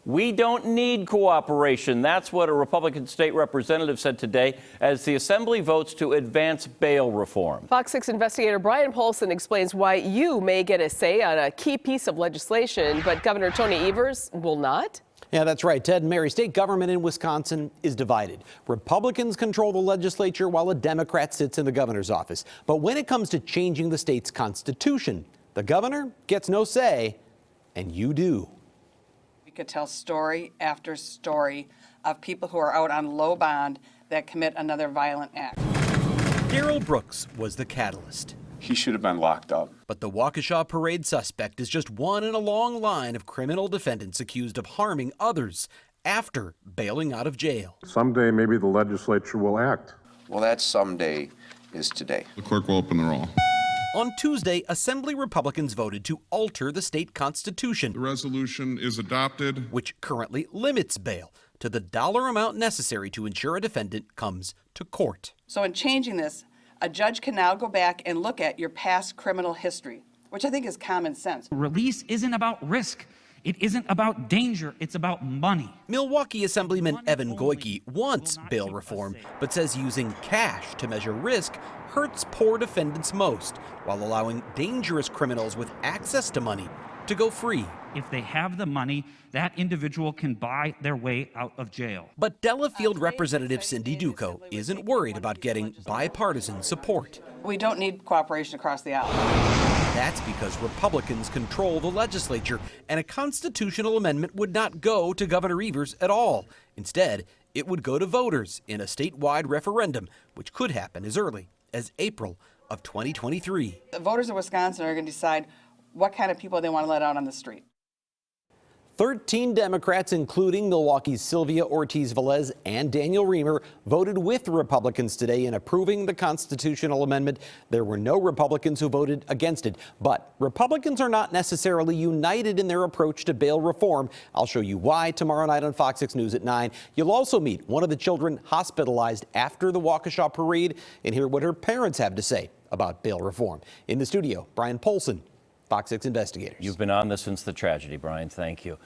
We don't need cooperation. That's what a Republican state representative said today as the Assembly votes to advance bail reform. Fox 6 investigator Brian Polson explains why you may get a say on a key piece of legislation, but Governor Tony Evers will not. Yeah, that's right, Ted and Mary. State government in Wisconsin is divided. Republicans control the legislature while a Democrat sits in the governor's office. But when it comes to changing the state's constitution, the governor gets no say, and you do. We could tell story after story of people who are out on low bond that commit another violent act. Darrell Brooks was the catalyst. He should have been locked up. But the Waukesha parade suspect is just one in a long line of criminal defendants accused of harming others after bailing out of jail. Someday maybe the legislature will act. Well, that someday is today. The clerk will open the roll. On Tuesday, Assembly Republicans voted to alter the state constitution. The resolution is adopted, which currently limits bail to the dollar amount necessary to ensure a defendant comes to court. So in changing this, a judge can now go back and look at your past criminal history, which I think is common sense. Release isn't about risk. It isn't about danger. It's about money. Milwaukee Assemblyman Evan Goyke wants bail reform, but says using cash to measure risk hurts poor defendants most, while allowing dangerous criminals with access to money to go free. If they have the money, that individual can buy their way out of jail. But Delafield Representative Cindy Duco isn't worried about getting bipartisan support. We don't need cooperation across the aisle. That's because Republicans control the legislature, and a constitutional amendment would not go to Governor Evers at all. Instead, it would go to voters in a statewide referendum, which could happen as early as April of 2023. The voters of Wisconsin are going to decide what kind of people they want to let out on the street. 13 Democrats, including Milwaukee's Sylvia Ortiz-Velez and Daniel Reamer, voted with Republicans today in approving the constitutional amendment. There were no Republicans who voted against it. But Republicans are not necessarily united in their approach to bail reform. I'll show you why tomorrow night on Fox 6 News at 9. You'll also meet one of the children hospitalized after the Waukesha parade and hear what her parents have to say about bail reform. In the studio, Brian Polson, Fox 6 investigators. You've been on this since the tragedy, Brian. Thank you.